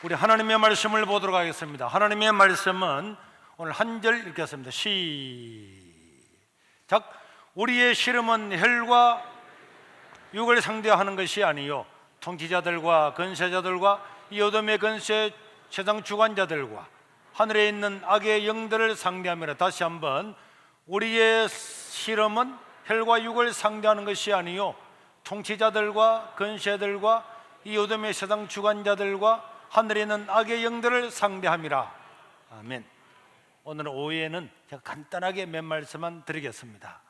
우리 하나님의 말씀을 보도록 하겠습니다. 하나님의 말씀은 오늘 한 절 읽겠습니다. 시작. 우리의 씨름은 혈과 육을 상대하는 것이 아니요 통치자들과 권세자들과 이 어둠의 권세 세상 주관자들과 하늘에 있는 악의 영들을 상대함이라. 다시 한번, 우리의 씨름은 혈과 육을 상대하는 것이 아니요 통치자들과 권세들과 이 어둠의 세상 주관자들과 하늘에 있는 악의 영들을 상대함이라. 아멘. 오늘 오후에는 제가 간단하게 몇 말씀만 드리겠습니다.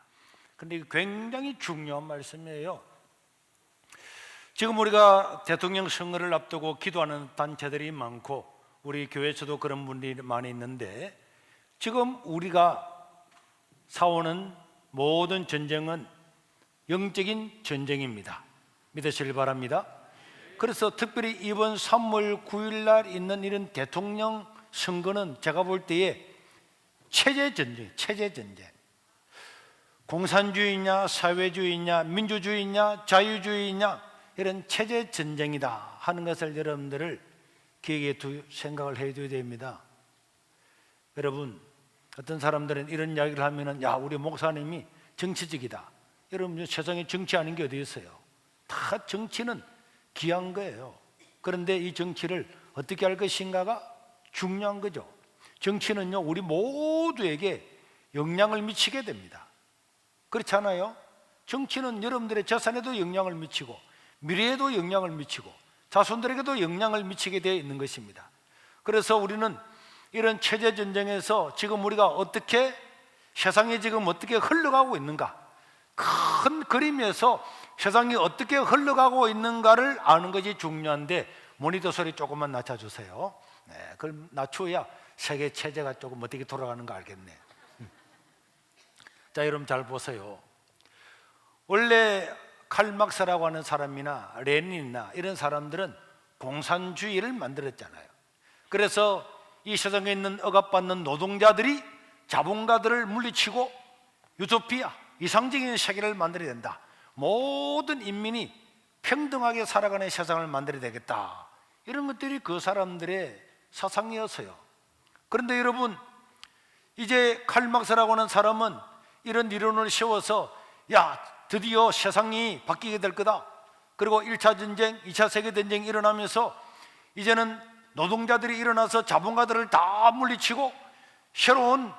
근데 이게 굉장히 중요한 말씀이에요. 지금 우리가 대통령 선거를 앞두고 기도하는 단체들이 많고 우리 교회에서도 그런 분들이 많이 있는데, 지금 우리가 싸우는 모든 전쟁은 영적인 전쟁입니다. 믿으시길 바랍니다. 그래서 특별히 이번 3월 9일 날 있는 이런 대통령 선거는 제가 볼 때에 체제 전쟁, 공산주의냐 사회주의냐 민주주의냐 자유주의냐 이런 체제 전쟁이다 하는 것을 여러분들을 기억에 생각을 해둬야 됩니다. 여러분, 어떤 사람들은 이런 이야기를 하면은 야, 우리 목사님이 정치적이다. 여러분, 세상에 정치 아닌 게 어디 있어요? 다 정치는 귀한 거예요. 그런데 이 정치를 어떻게 할 것인가가 중요한 거죠. 정치는요, 우리 모두에게 영향을 미치게 됩니다. 그렇지 않아요? 정치는 여러분들의 재산에도 영향을 미치고 미래에도 영향을 미치고 자손들에게도 영향을 미치게 되어 있는 것입니다. 그래서 우리는 이런 체제 전쟁에서 지금 우리가 어떻게, 세상이 지금 어떻게 흘러가고 있는가, 큰 그림에서 세상이 어떻게 흘러가고 있는가를 아는 것이 중요한데, 모니터 소리 조금만 낮춰주세요. 네, 그럼 낮춰야 세계 체제가 조금 어떻게 돌아가는가 알겠네. 자, 여러분 잘 보세요. 원래 칼막스라고 하는 사람이나 레닌이나 이런 사람들은 공산주의를 만들었잖아요. 그래서 이 세상에 있는 억압받는 노동자들이 자본가들을 물리치고 유토피아, 이상적인 세계를 만들어야 된다. 모든 인민이 평등하게 살아가는 세상을 만들어야 되겠다. 이런 것들이 그 사람들의 사상이었어요. 그런데 여러분, 이제 칼막스라고 하는 사람은 이런 이론을 세워서 야, 드디어 세상이 바뀌게 될 거다. 그리고 1차 전쟁, 2차 세계대전쟁이 일어나면서 이제는 노동자들이 일어나서 자본가들을 다 물리치고 새로운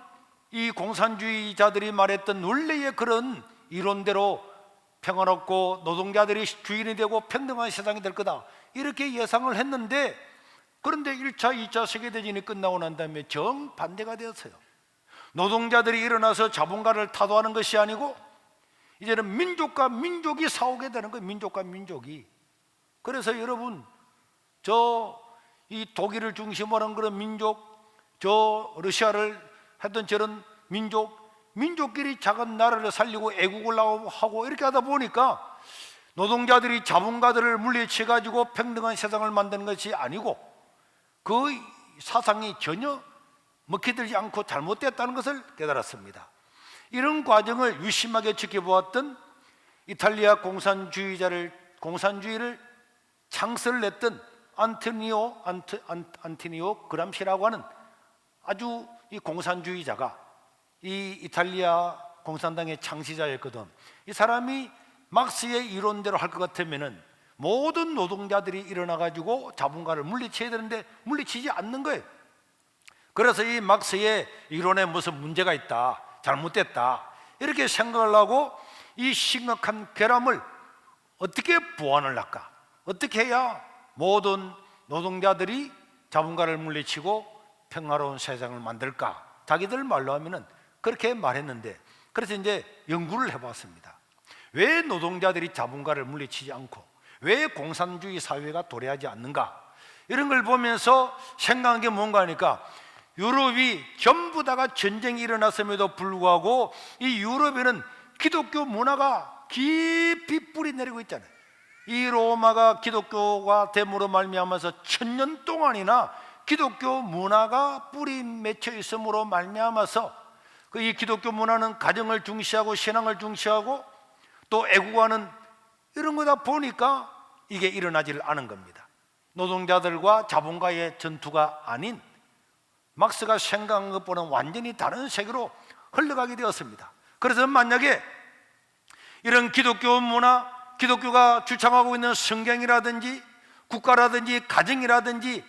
이 공산주의자들이 말했던 원래의 그런 이론대로 평화롭고 노동자들이 주인이 되고 평등한 세상이 될 거다, 이렇게 예상을 했는데, 그런데 1차, 2차 세계대전이 끝나고 난 다음에 정반대가 되었어요. 노동자들이 일어나서 자본가를 타도하는 것이 아니고 이제는 민족과 민족이 싸우게 되는 거예요. 민족과 민족이. 그래서 여러분, 이 독일을 중심으로 한 그런 민족, 러시아를 했던 저런 민족끼리 작은 나라를 살리고 애국을 하고 이렇게 하다 보니까 노동자들이 자본가들을 물리쳐 가지고 평등한 세상을 만드는 것이 아니고 그 사상이 전혀 먹히들지 않고 잘못됐다는 것을 깨달았습니다. 이런 과정을 유심하게 지켜보았던 이탈리아 공산주의를 창설을 했던 안토니오 그람시라고 하는 아주 이 공산주의자가 이 이탈리아 공산당의 창시자였거든. 이 사람이 막스의 이론대로 할 것 같으면은 모든 노동자들이 일어나 가지고 자본가를 물리쳐야 되는데 물리치지 않는 거예요. 그래서 이 막스의 이론에 무슨 문제가 있다, 잘못됐다, 이렇게 생각을 하고 이 심각한 결함을 어떻게 보완을 할까, 어떻게 해야 모든 노동자들이 자본가를 물리치고 평화로운 세상을 만들까, 자기들 말로 하면은 그렇게 말했는데, 그래서 이제 연구를 해봤습니다. 왜 노동자들이 자본가를 물리치지 않고 왜 공산주의 사회가 도래하지 않는가, 이런 걸 보면서 생각한 게 뭔가 하니까, 유럽이 전부 다가 전쟁이 일어났음에도 불구하고 이 유럽에는 기독교 문화가 깊이 뿌리 내리고 있잖아요. 이 로마가 기독교가 됨으로 말미암아서 1000년 동안이나 기독교 문화가 뿌리 맺혀 있음으로 말미암아서 이 기독교 문화는 가정을 중시하고 신앙을 중시하고 또 애국하는 이런 거다 보니까 이게 일어나지를 않은 겁니다. 노동자들과 자본가의 전투가 아닌 막스가 생각한 것보다는 완전히 다른 세계로 흘러가게 되었습니다. 그래서 만약에 이런 기독교 문화, 기독교가 주창하고 있는 성경이라든지 국가라든지 가정이라든지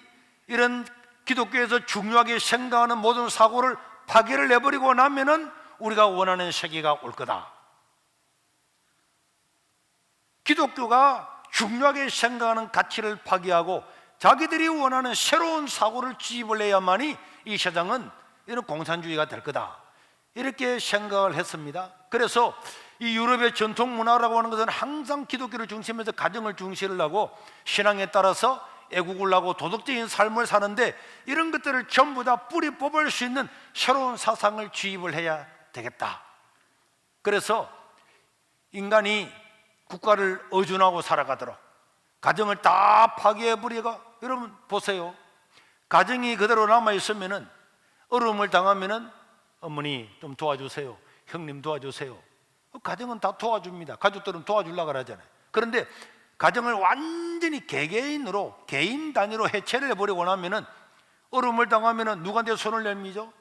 이런 기독교에서 중요하게 생각하는 모든 사고를 파괴를 내버리고 나면은 우리가 원하는 세계가 올 거다. 기독교가 중요하게 생각하는 가치를 파괴하고 자기들이 원하는 새로운 사고를 지입을 해야만이 이 세상은 이런 공산주의가 될 거다, 이렇게 생각을 했습니다. 그래서 이 유럽의 전통 문화라고 하는 것은 항상 기독교를 중심에서 가정을 중시를 하고 신앙에 따라서 애국을 하고 도덕적인 삶을 사는데, 이런 것들을 전부 다 뿌리 뽑을 수 있는 새로운 사상을 주입을 해야 되겠다. 그래서 인간이 국가를 의존하고 살아가도록 가정을 다 파괴해버리고, 여러분 보세요. 가정이 그대로 남아있으면은 어려움을 당하면은 어머니 좀 도와주세요, 형님 도와주세요. 가정은 다 도와줍니다. 가족들은 도와주려고 하잖아요. 그런데 가정을 완전히 개개인으로 개인 단위로 해체를 해버리고 나면은 어려움을 당하면은 누구한테 손을 내밀죠?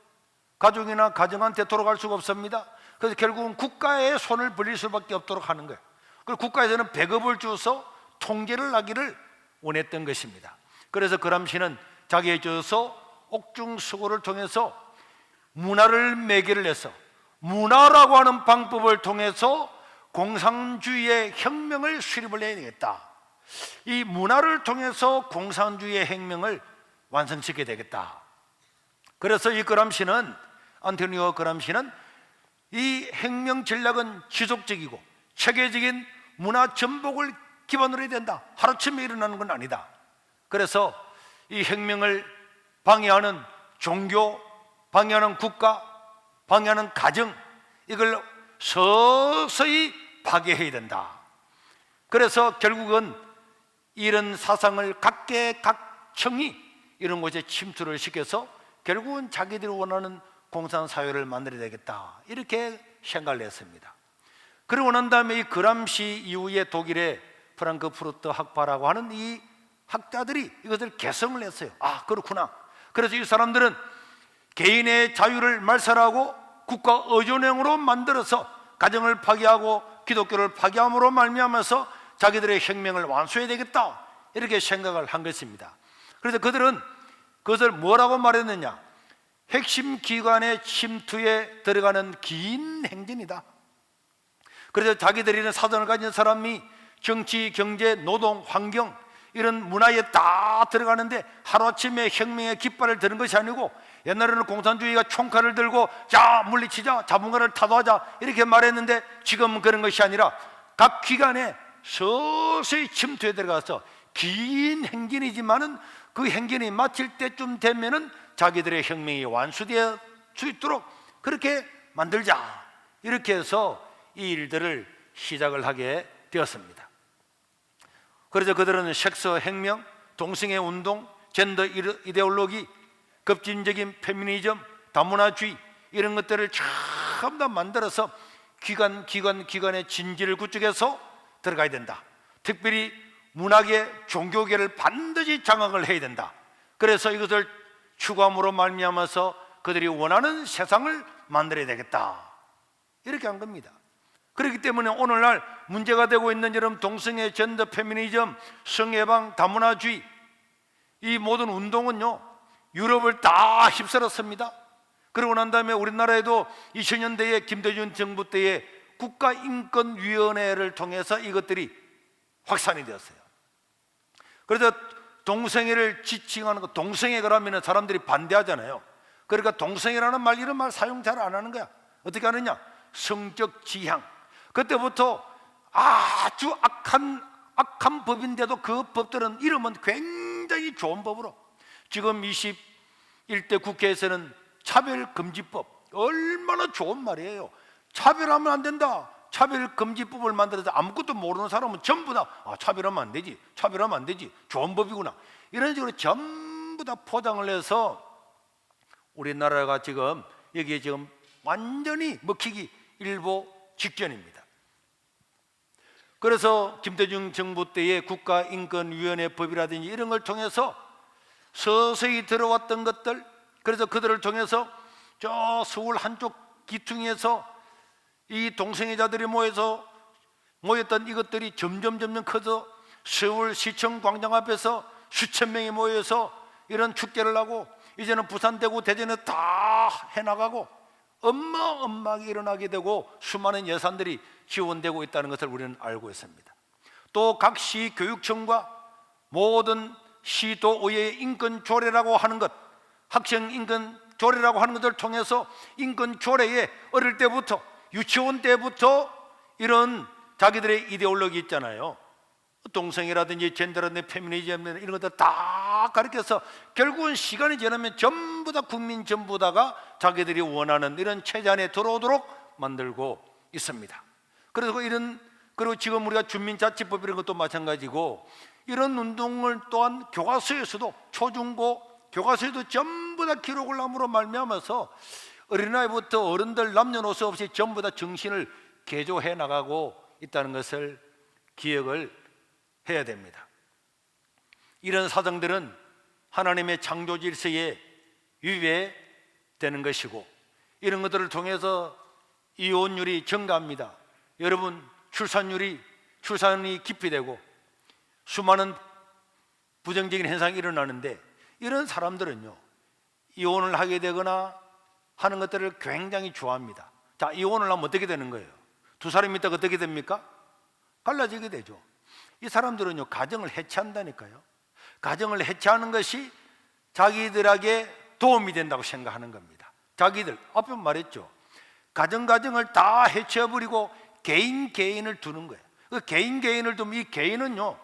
가족이나 가정한테 돌아갈 수가 없습니다. 그래서 결국은 국가에 손을 벌릴 수밖에 없도록 하는 거예요. 그리고 국가에서는 배급을 주어서 통제를 하기를 원했던 것입니다. 그래서 그람시는 자기의 저서 옥중수고를 통해서 문화를 매개를 해서 문화라고 하는 방법을 통해서 공산주의의 혁명을 수립을 해야 되겠다. 이 문화를 통해서 공산주의의 혁명을 완성시켜야 되겠다. 그래서 이 그람시는, 안토니오 그람시는 이 혁명 전략은 지속적이고 체계적인 문화 전복을 기반으로 해야 된다. 하루아침에 일어나는 건 아니다. 그래서 이 혁명을 방해하는 종교, 방해하는 국가, 방해하는 가정, 이걸 서서히 파괴해야 된다. 그래서 결국은 이런 사상을 각계각층이 이런 곳에 침투를 시켜서 결국은 자기들이 원하는 공산사회를 만들어야 되겠다, 이렇게 생각을 했습니다. 그러고 난 다음에 이 그람시 이후에 독일의 프랑크푸르트 학파라고 하는 이 학자들이 이것을 개성을 했어요. 아, 그렇구나. 그래서 이 사람들은 개인의 자유를 말살하고 국가 의존형으로 만들어서 가정을 파괴하고 기독교를 파괴함으로 말미암아서 자기들의 혁명을 완수해야 되겠다, 이렇게 생각을 한 것입니다. 그래서 그들은 그것을 뭐라고 말했느냐? 핵심 기관의 침투에 들어가는 긴 행진이다. 그래서 자기들이 사전을 가진 사람이 정치, 경제, 노동, 환경 이런 문화에 다 들어가는데 하루아침에 혁명의 깃발을 드는 것이 아니고, 옛날에는 공산주의가 총칼을 들고 자 물리치자, 자본가를 타도하자 이렇게 말했는데 지금은 그런 것이 아니라 각 기관에 서서히 침투에 들어가서 긴 행진이지만은 그 행진이 마칠 때쯤 되면은 자기들의 혁명이 완수될 수 있도록 그렇게 만들자, 이렇게 해서 이 일들을 시작을 하게 되었습니다. 그래서 그들은 섹스 혁명, 동성애 운동, 젠더 이데올로기, 급진적인 페미니즘, 다문화주의 이런 것들을 전부 다 만들어서 기관의 진지를 구축해서 들어가야 된다. 특별히 문화계, 종교계를 반드시 장악을 해야 된다. 그래서 이것을 추구함으로 말미암아서 그들이 원하는 세상을 만들어야 되겠다, 이렇게 한 겁니다. 그렇기 때문에 오늘날 문제가 되고 있는 여러분 동성애, 젠더, 페미니즘, 성해방, 다문화주의 이 모든 운동은요 유럽을 다 휩쓸었습니다. 그러고 난 다음에 우리나라에도 2000년대에 김대중 정부 때에 국가인권위원회를 통해서 이것들이 확산이 되었어요. 그래서 동성애를 지칭하는 거, 동성애 그러면 사람들이 반대하잖아요. 그러니까 동성애라는 말, 이런 말 사용 잘 안 하는 거야. 어떻게 하느냐? 성적 지향. 그때부터 아주 악한 법인데도 그 법들은 이름은 굉장히 좋은 법으로, 지금 21대 국회에서는 차별금지법, 얼마나 좋은 말이에요. 차별하면 안 된다. 차별금지법을 만들어서 아무것도 모르는 사람은 전부 다 차별하면 안 되지, 차별하면 안 되지, 좋은 법이구나, 이런 식으로 전부 다 포장을 해서 우리나라가 지금 여기에 지금 완전히 먹히기 일보 직전입니다. 그래서 김대중 정부 때의 국가인권위원회법이라든지 이런 걸 통해서 서서히 들어왔던 것들, 그래서 그들을 통해서 저 서울 한쪽 기퉁에서 이 동성애자들이 모였던 이것들이 점점 커서 서울시청 광장 앞에서 수천 명이 모여서 이런 축제를 하고, 이제는 부산, 대구, 대전에 다 해나가고 어마어마하게 일어나게 되고 수많은 예산들이 지원되고 있다는 것을 우리는 알고 있습니다. 또 각 시 교육청과 모든 시도의회 인권조례라고 하는 것, 학생 인권조례라고 하는 것을 통해서 인권조례에 어릴 때부터, 유치원 때부터 이런 자기들의 이데올로기 있잖아요. 동성애라든지 젠더라든지 페미니즘 이런 것들 다 가르쳐서 결국은 시간이 지나면 전부 다 국민 전부 다가 자기들이 원하는 이런 체제 안에 들어오도록 만들고 있습니다. 그리고 지금 우리가 주민자치법 이런 것도 마찬가지고, 이런 운동을 또한 교과서에서도, 초중고 교과서에도 전부 다 기록을 함으로 말미암아서 어린아이부터 어른들 남녀노소 없이 전부 다 정신을 개조해 나가고 있다는 것을 기억을 해야 됩니다. 이런 사정들은 하나님의 창조 질서에 위배되는 것이고, 이런 것들을 통해서 이혼율이 증가합니다. 여러분, 출산이 기피되고 수많은 부정적인 현상이 일어나는데, 이런 사람들은요, 이혼을 하게 되거나 하는 것들을 굉장히 좋아합니다. 자, 이혼을 하면 어떻게 되는 거예요? 두 사람이 있다가 어떻게 됩니까? 갈라지게 되죠. 이 사람들은요, 가정을 해체한다니까요. 가정을 해체하는 것이 자기들에게 도움이 된다고 생각하는 겁니다. 자기들, 앞에 말했죠. 가정을 다 해체해버리고 개인을 두는 거예요. 그 개인을 두면 이 개인은요,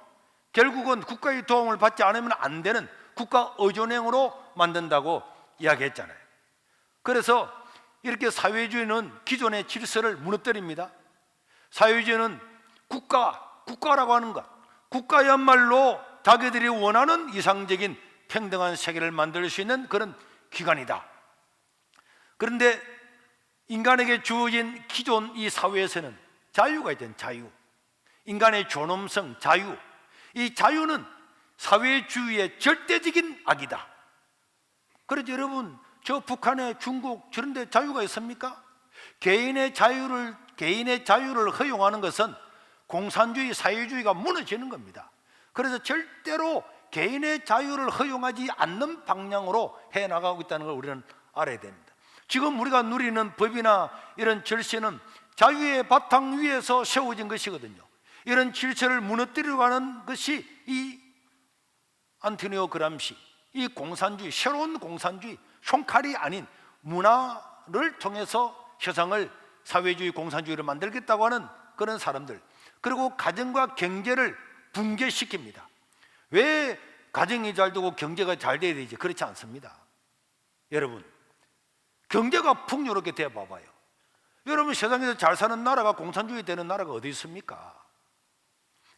결국은 국가의 도움을 받지 않으면 안 되는 국가 의존형으로 만든다고 이야기했잖아요. 그래서 이렇게 사회주의는 기존의 질서를 무너뜨립니다. 사회주의는 국가라고 하는 것, 국가야말로 자기들이 원하는 이상적인 평등한 세계를 만들 수 있는 그런 기관이다. 그런데 인간에게 주어진 기존 이 사회에서는 자유가 있잖아요. 자유, 인간의 존엄성, 자유. 이 자유는 사회주의의 절대적인 악이다. 그래서 여러분, 저 북한에, 중국 저런 데 자유가 있습니까? 개인의 자유를 허용하는 것은 공산주의, 사회주의가 무너지는 겁니다. 그래서 절대로 개인의 자유를 허용하지 않는 방향으로 해나가고 있다는 걸 우리는 알아야 됩니다. 지금 우리가 누리는 법이나 이런 절세는 자유의 바탕 위에서 세워진 것이거든요. 이런 질서를 무너뜨리려고 하는 것이 이 안토니오 그람시, 이 공산주의, 새로운 공산주의, 총칼이 아닌 문화를 통해서 세상을 사회주의, 공산주의를 만들겠다고 하는 그런 사람들, 그리고 가정과 경제를 붕괴시킵니다. 왜 가정이 잘 되고 경제가 잘 돼야 되지? 그렇지 않습니다. 여러분, 경제가 풍요롭게 되어 봐봐요. 여러분, 세상에서 잘 사는 나라가, 공산주의 되는 나라가 어디 있습니까?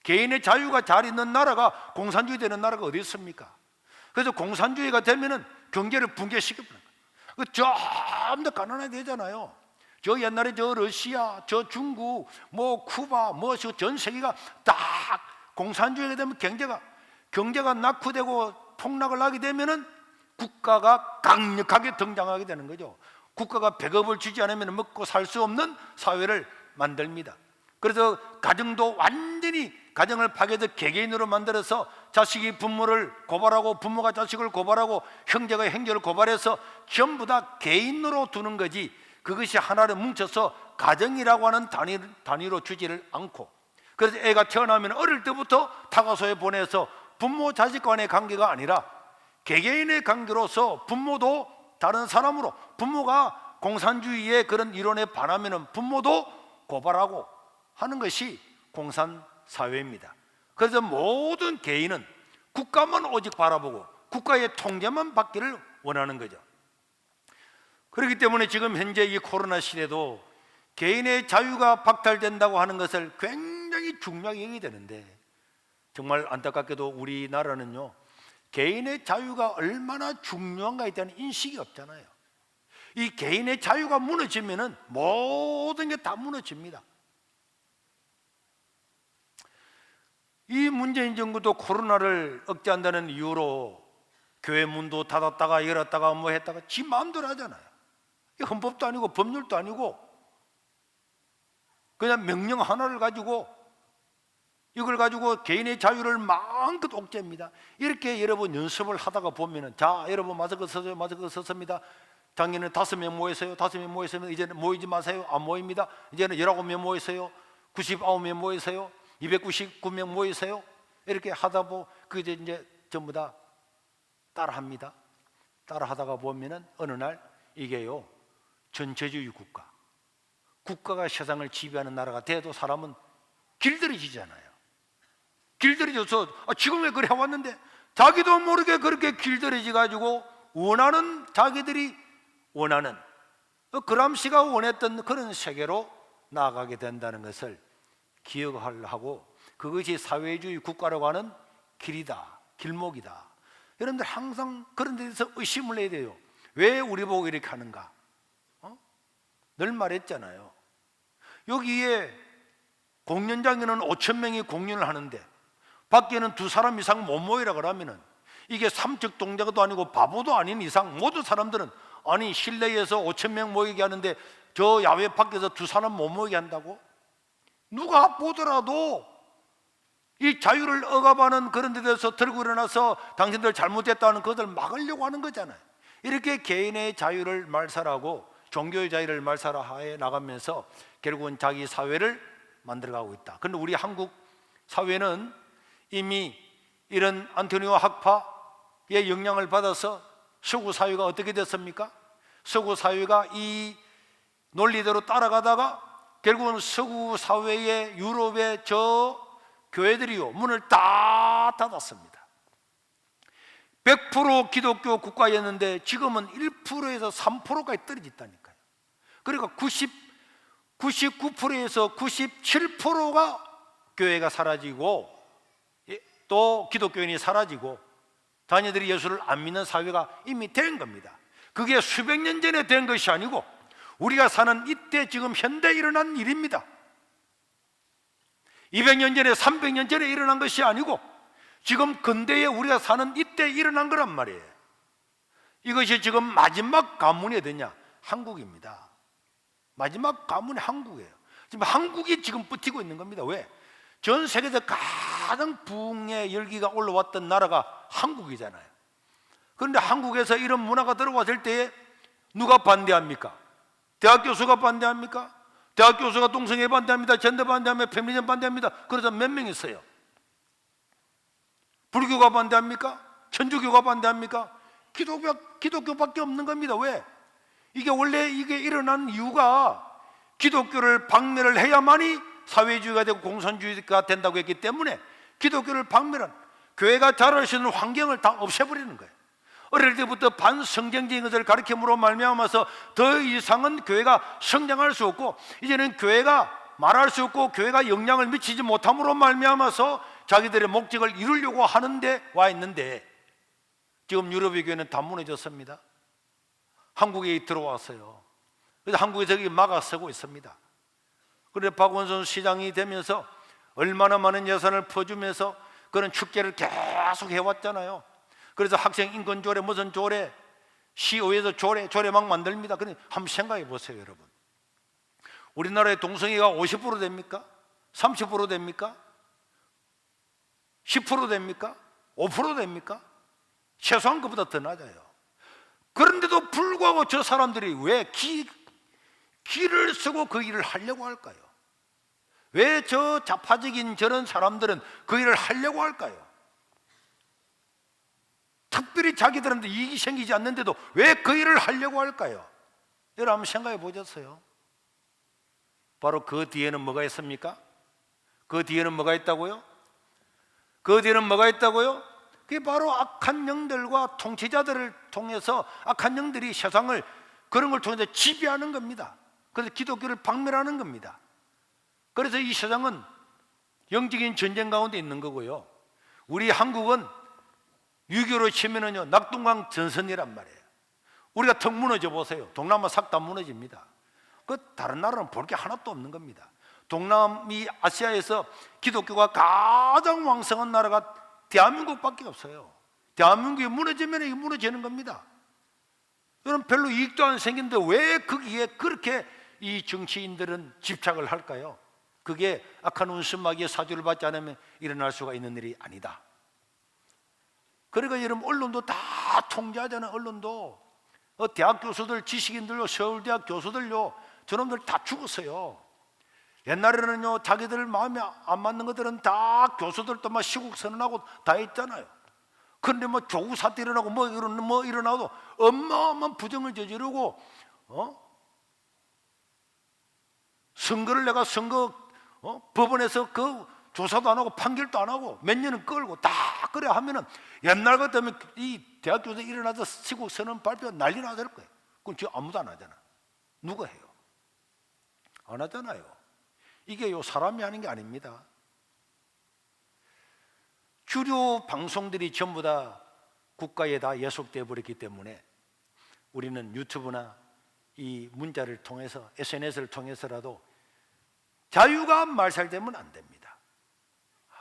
개인의 자유가 잘 있는 나라가, 공산주의 되는 나라가 어디 있습니까? 그래서 공산주의가 되면은 경제를 붕괴시켜버려요. 좀 더 가난하게 되잖아요. 저 옛날에 저 러시아, 저 중국, 뭐 쿠바, 뭐 전 세계가 딱 공산주의가 되면 경제가 낙후되고 폭락을 하게 되면은 국가가 강력하게 등장하게 되는 거죠. 국가가 배급을 주지 않으면 먹고 살 수 없는 사회를 만듭니다. 그래서 가정도 완전히 가정을 파괴해서 개개인으로 만들어서 자식이 부모를 고발하고 부모가 자식을 고발하고 형제가 형제를 고발해서 전부 다 개인으로 두는 거지, 그것이 하나를 뭉쳐서 가정이라고 하는 단위로 주지를 않고, 그래서 애가 태어나면 어릴 때부터 타가소에 보내서 부모 자식 간의 관계가 아니라 개개인의 관계로서 부모도 다른 사람으로, 부모가 공산주의의 그런 이론에 반하면 부모도 고발하고 하는 것이 공산사회입니다. 그래서 모든 개인은 국가만 오직 바라보고 국가의 통제만 받기를 원하는 거죠. 그렇기 때문에 지금 현재 이 코로나 시대도 개인의 자유가 박탈된다고 하는 것을 굉장히 중요하게 여겨야 되는데, 정말 안타깝게도 우리나라는요, 개인의 자유가 얼마나 중요한가에 대한 인식이 없잖아요. 이 개인의 자유가 무너지면은 모든 게 다 무너집니다. 이 문재인 정부도 코로나를 억제한다는 이유로 교회 문도 닫았다가 열었다가 뭐 했다가 지 마음대로 하잖아요. 이게 헌법도 아니고 법률도 아니고 그냥 명령 하나를 가지고 이걸 가지고 개인의 자유를 마음껏 옥죄입니다. 이렇게 여러분 연습을 하다가 보면은, 자 여러분 마스크 쓰세요, 마스크 썼습니다. 작년에 5명 모였어요, 5명 모였으면 이제는 모이지 마세요, 안 모입니다. 이제는 19명 모였어요, 99명 모였어요, 299명 모였어요. 이렇게 하다 보면 그게 이제 전부 다 따라합니다. 따라하다가 보면은 어느 날 이게요, 전체주의 국가가 세상을 지배하는 나라가 돼도 사람은 길들여지잖아요. 길들여져서 지금 왜 그래 왔는데 자기도 모르게 그렇게 길들여져 가지고 자기들이 원하는 그람시가 원했던 그런 세계로 나아가게 된다는 것을 기억하고, 그것이 사회주의 국가라고 하는 길이다, 길목이다. 여러분들 항상 그런 데 대해서 의심을 해야 돼요. 왜 우리 보고 이렇게 하는가? 늘 말했잖아요. 여기에 공연장에는 5천 명이 공연을 하는데 밖에는 2사람 이상 못 모이라 그러면은 이게 삼척 동자도 아니고 바보도 아닌 이상 모든 사람들은, 아니 실내에서 5천 명 모이게 하는데 저 야외 밖에서 2사람 못 모이게 한다고? 누가 보더라도 이 자유를 억압하는 그런 데 대해서 들고 일어나서 당신들 잘못했다는 것을 막으려고 하는 거잖아요. 이렇게 개인의 자유를 말살하고 종교의 자유를 말살해 나가면서 결국은 자기 사회를 만들어가고 있다. 그런데 우리 한국 사회는 이미 이런 안토니오 학파의 영향을 받아서 서구 사회가 어떻게 됐습니까? 서구 사회가 이 논리대로 따라가다가 결국은 서구 사회의 유럽의 저 교회들이요, 문을 다 닫았습니다. 100% 기독교 국가였는데 지금은 1%에서 3%까지 떨어졌다니까요. 그러니까 99%에서 97%가 교회가 사라지고 또 기독교인이 사라지고 자녀들이 예수를 안 믿는 사회가 이미 된 겁니다. 그게 수백 년 전에 된 것이 아니고 우리가 사는 이때 지금 현대에 일어난 일입니다. 200년 전에 300년 전에 일어난 것이 아니고 지금 근대에 우리가 사는 이때 일어난 거란 말이에요. 이것이 지금 마지막 가문이 어디냐? 한국입니다. 마지막 가문이 한국이에요. 지금 한국이 지금 버티고 있는 겁니다. 왜? 전 세계에서 가장 부흥의 열기가 올라왔던 나라가 한국이잖아요. 그런데 한국에서 이런 문화가 들어왔을 때에 누가 반대합니까? 대학 교수가 반대합니까? 대학 교수가 동성애 반대합니다. 젠더 반대합니다. 페미니즘 반대합니다. 그러자 몇 명 있어요? 불교가 반대합니까? 천주교가 반대합니까? 기독교밖에 없는 겁니다. 왜? 이게 원래 이게 일어난 이유가 기독교를 박멸을 해야만이 사회주의가 되고 공산주의가 된다고 했기 때문에 기독교를 박멸한, 교회가 자랄 수 있는 환경을 다 없애버리는 거예요. 어릴 때부터 반성경적인 것을 가르침으로 말미암아서 더 이상은 교회가 성장할 수 없고, 이제는 교회가 말할 수 없고 교회가 영향을 미치지 못함으로 말미암아서 자기들의 목적을 이루려고 하는데 와 있는데, 지금 유럽의 교회는 다 무너졌습니다. 한국에 들어왔어요. 그래서 한국에서 막아서고 있습니다. 그런데 박원순 시장이 되면서 얼마나 많은 예산을 퍼주면서 그런 축제를 계속 해왔잖아요. 그래서 학생 인권 조례, 무슨 조례, 시의회에서 조례 막 만듭니다. 그런데 한번 생각해 보세요, 여러분. 우리나라의 동성애가 50% 됩니까? 30% 됩니까? 10% 됩니까? 5% 됩니까? 최소한 그보다 더 낮아요. 그런데도 불구하고 저 사람들이 왜 기를 쓰고 그 일을 하려고 할까요? 왜 저 좌파적인 저런 사람들은 그 일을 하려고 할까요? 특별히 자기들한테 이익이 생기지 않는데도 왜 그 일을 하려고 할까요? 여러분 한번 생각해 보셨어요? 바로 그 뒤에는 뭐가 있습니까? 그 뒤에는 뭐가 있다고요? 그 뒤에는 뭐가 있다고요? 그게 바로 악한 영들과 통치자들을 통해서 악한 영들이 세상을 그런 걸 통해서 지배하는 겁니다. 그래서 기독교를 박멸하는 겁니다. 그래서 이 세상은 영적인 전쟁 가운데 있는 거고요. 우리 한국은 유교로 치면은요, 낙동강 전선이란 말이에요. 우리가 턱 무너져 보세요. 동남아 싹 다 무너집니다. 그 다른 나라는 볼 게 하나도 없는 겁니다. 동남이 아시아에서 기독교가 가장 왕성한 나라가 대한민국밖에 없어요. 대한민국이 무너지면 이게 무너지는 겁니다. 여러분, 별로 이익도 안 생기는데 왜 거기에 그렇게 이 정치인들은 집착을 할까요? 그게 악한 운수마귀의 사주를 받지 않으면 일어날 수가 있는 일이 아니다. 그러니까 여러분, 언론도 다 통제하잖아요. 언론도 대학 교수들, 지식인들요, 서울대학 교수들요, 저놈들 다 죽었어요. 옛날에는요, 자기들 마음에 안 맞는 것들은 다 교수들도 막 시국 선언하고 다 했잖아요. 그런데 뭐 조국 사태 일어나고 뭐 일어나도 어마어마한 부정을 저지르고, 선거를 내가 법원에서 그 조사도 안 하고 판결도 안 하고 몇 년은 끌고 다 그래 하면은 옛날 같으면 이 대학교에서 일어나서 시국 선언 발표 난리 나될 거예요. 그건 지금 아무도 안 하잖아. 누가 해요? 안 하잖아요. 이게 사람이 하는 게 아닙니다. 주류 방송들이 전부 다 국가에 다 예속되어 버렸기 때문에 우리는 유튜브나 이 문자를 통해서, SNS를 통해서라도 자유가 말살되면 안 됩니다.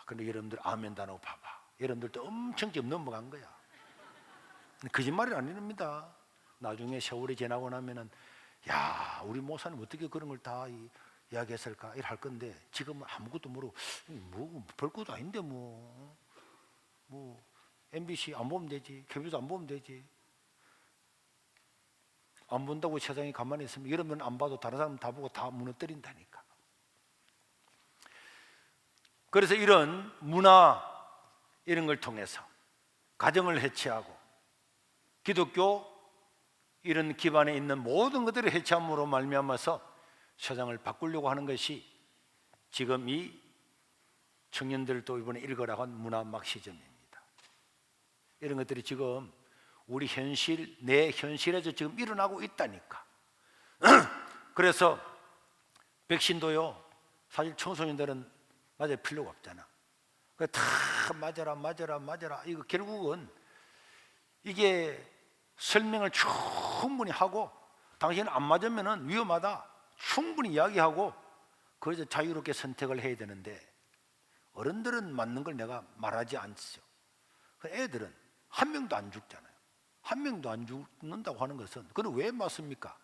그런데 여러분들 아멘도 안 하고 봐봐. 여러분들도 엄청 지금 넘어간 거야. 거짓말이 아닙니다. 나중에 세월이 지나고 나면은, 야, 우리 목사님 어떻게 그런 걸 다 이야기했을까? 이럴 할 건데, 지금은 아무것도 모르고, 뭐 별것도 아닌데 뭐 MBC 안 보면 되지, KBS 안 보면 되지. 안 본다고 세상이 가만히 있으면, 이러면 안 봐도 다른 사람 다 보고 다 무너뜨린다니까. 그래서 이런 문화, 이런 걸 통해서 가정을 해체하고 기독교 이런 기반에 있는 모든 것들을 해체함으로 말미암아서 세상을 바꾸려고 하는 것이 지금 이 청년들도 이번에 읽으라고 한 문화 막시즘입니다. 이런 것들이 지금 우리 현실, 내 현실에서 지금 일어나고 있다니까. 그래서 백신도요, 사실 청소년들은 맞을 필요가 없잖아. 다 맞아라. 이거 결국은 이게 설명을 충분히 하고, 당신은 안 맞으면 위험하다 충분히 이야기하고, 그래서 자유롭게 선택을 해야 되는데, 어른들은 맞는 걸 내가 말하지 않죠. 애들은 한 명도 안 죽잖아요. 한 명도 안 죽는다고 하는 것은, 그건 왜 맞습니까?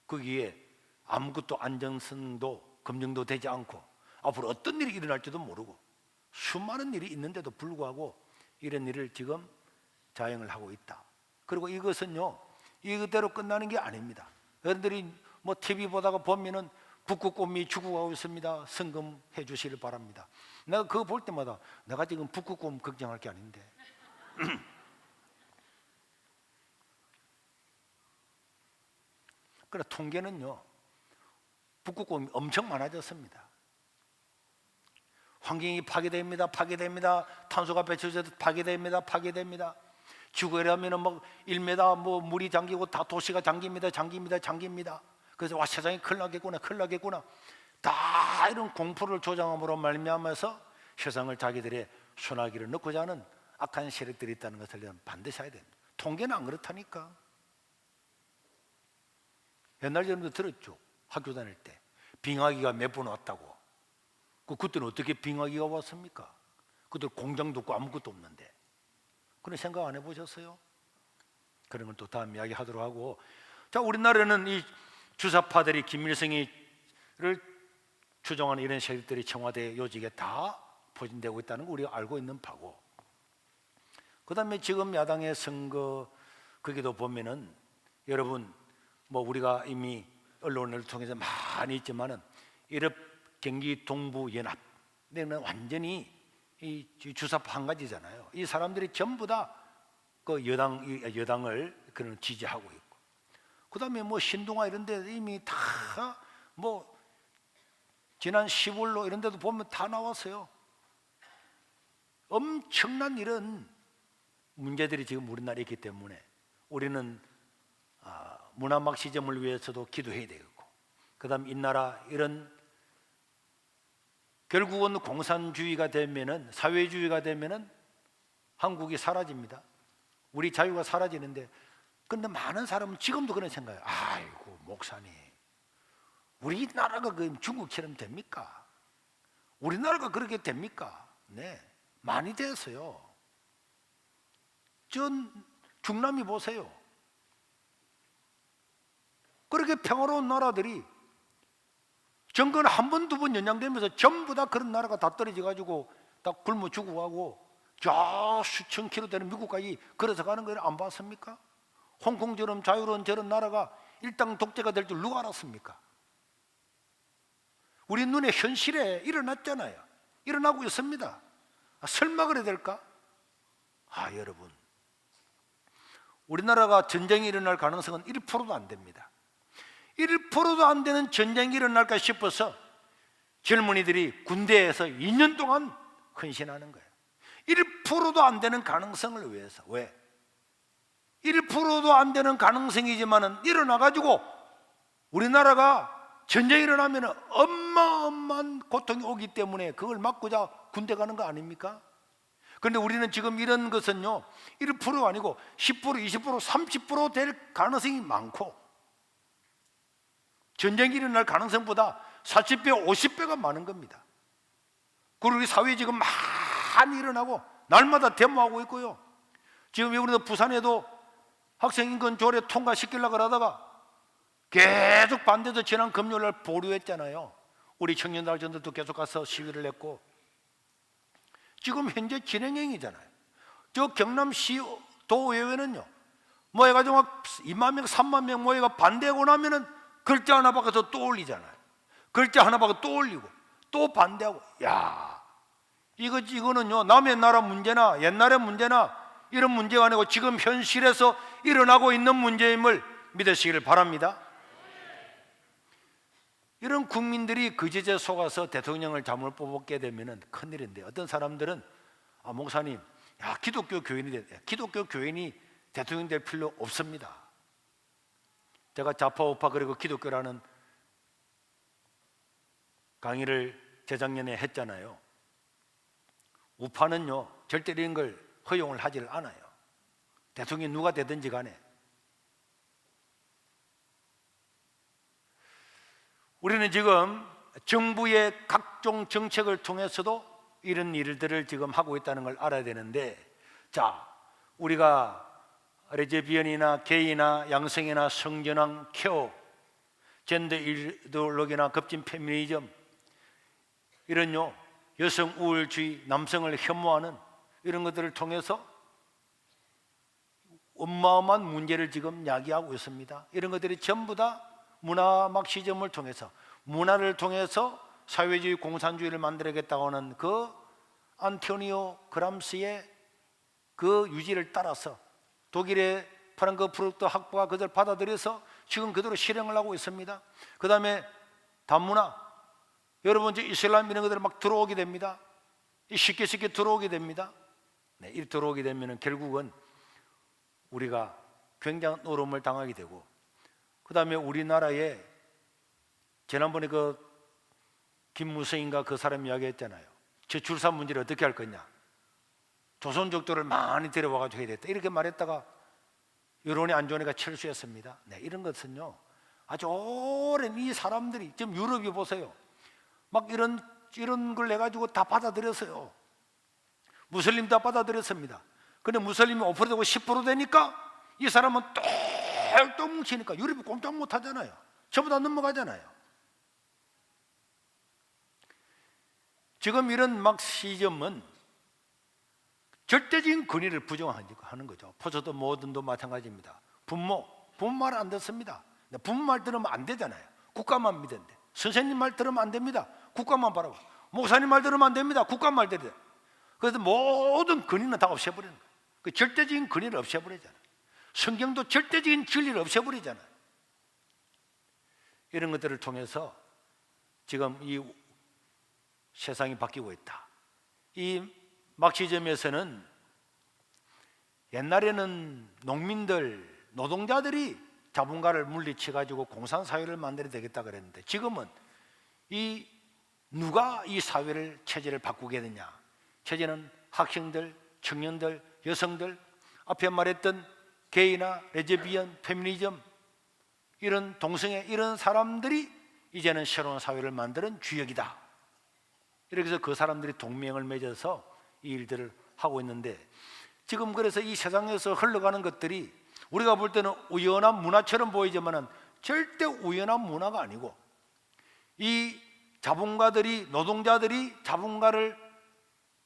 거기에 아무것도 안정성도 검증도 되지 않고 앞으로 어떤 일이 일어날지도 모르고 수많은 일이 있는데도 불구하고 이런 일을 지금 자행을 하고 있다. 그리고 이것은요, 이대로 끝나는 게 아닙니다. 여러분들이 뭐 TV 보다가 보면은 북극곰이 죽어가고 있습니다. 성금해 주시길 바랍니다. 내가 그거 볼 때마다 내가 지금 북극곰 걱정할 게 아닌데 그래, 통계는요, 북극곰이 엄청 많아졌습니다. 환경이 파괴됩니다. 탄소가 배출돼서 파괴됩니다. 지구라면은 뭐 1m 뭐 물이 잠기고 다 도시가 잠깁니다. 그래서 와, 세상이 큰일 나겠구나. 다 이런 공포를 조장함으로 말미암아서 세상을 자기들의 순하기를 넣고자 하는 악한 세력들이 있다는 것을 반드시 해야 됩니다. 통계는 안 그렇다니까. 옛날 여러분도 들었죠? 학교 다닐 때 빙하기가 몇 번 왔다고. 그때는 어떻게 빙하기가 왔습니까? 그때 공장도 없고 아무것도 없는데. 그런 생각 안 해보셨어요? 그런 건 또 다음 이야기 하도록 하고, 자, 우리나라는 이 주사파들이 김일성이를 추종하는 이런 세력들이 청와대 요직에 다 포진되고 있다는 거 우리가 알고 있는 바고, 그 다음에 지금 야당의 선거 거기도 보면은 여러분 뭐 우리가 이미 언론을 통해서 많이 있지만은 이런 경기 동부 연합, 내는 완전히 이 주사파 한 가지잖아요. 이 사람들이 전부 다 그 여당을 그런 지지하고 있고, 그 다음에 뭐 신동아 이런 데 이미 다 뭐 지난 10월로 이런 데도 보면 다 나왔어요. 엄청난 이런 문제들이 지금 우리나라에 있기 때문에 우리는 문화 막시점을 위해서도 기도해야 되겠고, 그 다음 이 나라 이런 결국은 공산주의가 되면은, 사회주의가 되면은 한국이 사라집니다. 우리 자유가 사라지는데, 근데 많은 사람은 지금도 그런 생각이에요. 아이고 목사님, 우리나라가 그 중국처럼 됩니까? 우리나라가 그렇게 됩니까? 네, 많이 됐어요. 전 중남미 보세요. 그렇게 평화로운 나라들이 정권 한 번, 두 번 연장되면서 전부 다 그런 나라가 다 떨어져 가지고 다 굶어 죽어가고 저 수천 킬로 되는 미국까지 걸어서 가는 걸 안 봤습니까? 홍콩처럼 자유로운 저런 나라가 일당 독재가 될 줄 누가 알았습니까? 우리 눈에 현실에 일어났잖아요. 일어나고 있습니다. 설마 그래야 될까? 여러분, 우리나라가 전쟁이 일어날 가능성은 1%도 안 됩니다. 1%도 안 되는 전쟁이 일어날까 싶어서 젊은이들이 군대에서 2년 동안 헌신하는 거예요. 1%도 안 되는 가능성을 위해서. 왜? 1%도 안 되는 가능성이지만은 일어나가지고 우리나라가 전쟁이 일어나면 어마어마한 고통이 오기 때문에 그걸 막고자 군대 가는 거 아닙니까? 그런데 우리는 지금 이런 것은요 1%가 아니고 10%, 20%, 30% 될 가능성이 많고 전쟁이 일어날 가능성보다 40배, 50배가 많은 겁니다. 그리고 우리 사회에 지금 많이 일어나고 날마다 데모하고 있고요. 지금 우리도 부산에도 학생인권 조례 통과시키려고 하다가 계속 반대해서 지난 금요일날 보류했잖아요. 우리 청년단체들도 계속 가서 시위를 했고 지금 현재 진행형이잖아요. 저 경남시 도의회는요 뭐 해가지고 막 2만 명, 3만 명 모여가 반대하고 나면은 글자 하나 바꿔서 또 올리잖아요. 글자 하나 바꿔 또 올리고 또 반대하고. 야, 이거는요 남의 나라 문제나 옛날의 문제나 이런 문제가 아니고 지금 현실에서 일어나고 있는 문제임을 믿으시기를 바랍니다. 이런 국민들이 그 제재 속아서 대통령을 잘못 뽑게 되면 큰일인데 어떤 사람들은 목사님, 기독교 교인이 대통령 될 필요 없습니다. 제가 좌파 우파 그리고 기독교라는 강의를 재작년에 했잖아요. 우파는요 절대 이런 걸 허용을 하지를 않아요. 대통령이 누가 되든지 간에. 우리는 지금 정부의 각종 정책을 통해서도 이런 일들을 지금 하고 있다는 걸 알아야 되는데, 자, 우리가 레즈비언이나 게이나 양성이나 성전환, 케어, 젠더 이데올로기나 급진 페미니즘, 이런요 여성 우월주의, 남성을 혐오하는 이런 것들을 통해서 어마어마한 문제를 지금 야기하고 있습니다. 이런 것들이 전부 다 문화 막시즘을 통해서, 문화를 통해서 사회주의 공산주의를 만들어야겠다고 하는 그 안토니오 그람시의 그 유지를 따라서 독일의 프랑크푸르트 학부가 그들 받아들여서 지금 그대로 실행을 하고 있습니다. 그 다음에 단문화, 여러분 이제 이슬람 이런 것들이 막 들어오게 됩니다. 쉽게 들어오게 됩니다. 네, 이렇게 들어오게 되면 결국은 우리가 굉장한 노름을 당하게 되고, 그 다음에 우리나라에 지난번에 그 김무성인가 그 사람 이야기했잖아요. 저출산 문제를 어떻게 할 거냐, 조선족들을 많이 데려와가지고 해야 됐다 이렇게 말했다가 여론이 안 좋으니까 철수했습니다. 네, 이런 것은요 아주 오랜 이 사람들이 지금 유럽이 보세요, 막 이런 걸 해가지고 다 받아들였어요. 무슬림 다 받아들였습니다. 근데 무슬림이 5% 되고 10% 되니까 이 사람은 똘똘 뭉치니까 유럽이 꼼짝 못 하잖아요. 전부 다 넘어가잖아요. 지금 이런 막시즘은 절대적인 권위를 부정하는 거죠. 포스도 뭐든도 마찬가지입니다. 부모 말 안 듣습니다. 부모 말 들으면 안 되잖아요. 국가만 믿는데. 선생님 말 들으면 안 됩니다. 국가만 바라고. 목사님 말 들으면 안 됩니다. 국가만 들어야 돼요. 그래서 모든 권위는 다 없애버리는 거예요. 그 절대적인 권위를 없애버리잖아요. 성경도 절대적인 진리를 없애버리잖아요. 이런 것들을 통해서 지금 이 세상이 바뀌고 있다. 이 막시즘에서는 옛날에는 농민들, 노동자들이 자본가를 물리쳐 가지고 공산사회를 만들어야 되겠다 그랬는데, 지금은 누가 이 사회를, 체제를 바꾸게 되냐, 체제는 학생들, 청년들, 여성들, 앞에 말했던 게이나 레즈비언, 페미니즘, 이런 동성애, 이런 사람들이 이제는 새로운 사회를 만드는 주역이다. 이렇게 해서 그 사람들이 동맹을 맺어서 이 일들을 하고 있는데, 지금 그래서 이 세상에서 흘러가는 것들이 우리가 볼 때는 우연한 문화처럼 보이지만은 절대 우연한 문화가 아니고, 이 자본가들이, 노동자들이 자본가를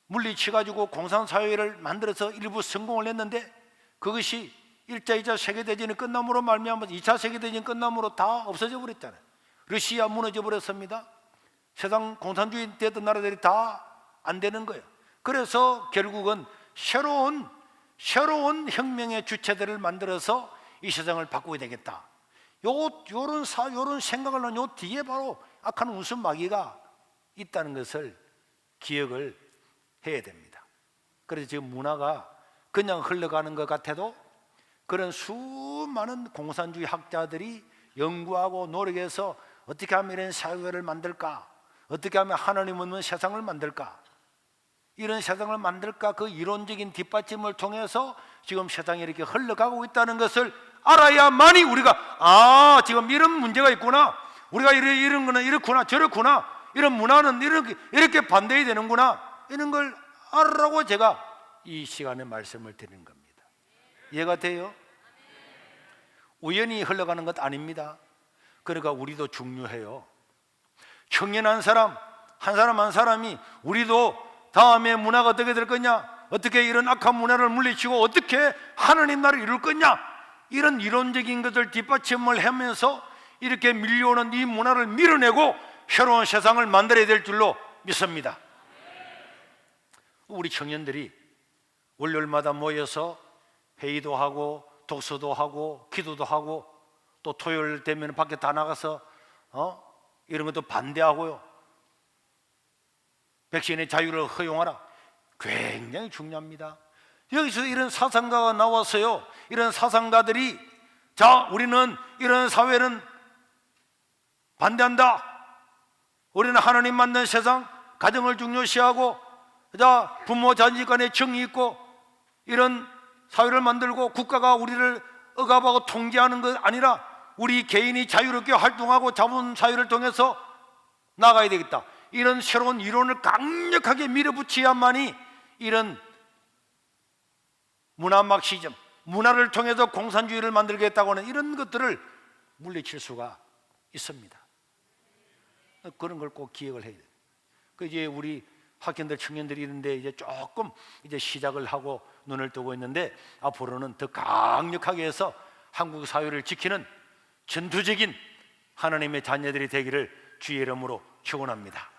물리쳐 가지고 공산사회를 만들어서 일부 성공을 했는데, 그것이 1차, 2차 세계대전이 끝남으로 말미암아 2차 세계대전 끝남으로 다 없어져 버렸잖아요. 러시아 무너져 버렸습니다. 세상 공산주의 되던 나라들이 다 안 되는 거예요. 그래서 결국은 새로운 혁명의 주체들을 만들어서 이 세상을 바꾸게 되겠다. 요런 생각을 한 요 뒤에 바로 악한 운수마귀가 있다는 것을 기억을 해야 됩니다. 그래서 지금 문화가 그냥 흘러가는 것 같아도 그런 수많은 공산주의 학자들이 연구하고 노력해서 어떻게 하면 이런 사회를 만들까, 어떻게 하면 하나님 없는 세상을 만들까, 이런 세상을 만들까, 그 이론적인 뒷받침을 통해서 지금 세상이 이렇게 흘러가고 있다는 것을 알아야만이 우리가 지금 이런 문제가 있구나, 우리가 이런 거는 이렇구나 저렇구나, 이런 문화는 이렇게 반대해야 되는구나, 이런 걸 알으라고 제가 이 시간에 말씀을 드리는 겁니다. 이해가 돼요? 우연히 흘러가는 것 아닙니다. 그러니까 우리도 중요해요. 청년한 사람 한 사람이 우리도 다음에 문화가 어떻게 될 거냐, 어떻게 이런 악한 문화를 물리치고 어떻게 하나님 나라를 이룰 거냐, 이런 이론적인 것을 뒷받침을 하면서 이렇게 밀려오는 이 문화를 밀어내고 새로운 세상을 만들어야 될 줄로 믿습니다. 우리 청년들이 월요일마다 모여서 회의도 하고 독서도 하고 기도도 하고, 또 토요일 되면 밖에 다 나가서 이런 것도 반대하고요, 백신의 자유를 허용하라, 굉장히 중요합니다. 여기서 이런 사상가가 나왔어요. 이런 사상가들이 우리는 이런 사회는 반대한다, 우리는 하나님 만든 세상, 가정을 중요시하고 부모 자녀 간에 정이 있고 이런 사회를 만들고, 국가가 우리를 억압하고 통제하는 것 아니라 우리 개인이 자유롭게 활동하고 자본 사회를 통해서 나가야 되겠다, 이런 새로운 이론을 강력하게 밀어붙여야만이 이런 문화 막시즘, 문화를 통해서 공산주의를 만들겠다고 하는 이런 것들을 물리칠 수가 있습니다. 그런 걸 꼭 기억을 해야 돼요. 이제 우리 학생들, 청년들이 이런데 이제 조금 이제 시작을 하고 눈을 뜨고 있는데, 앞으로는 더 강력하게 해서 한국 사회를 지키는 전투적인 하나님의 자녀들이 되기를 주의 이름으로 축원합니다.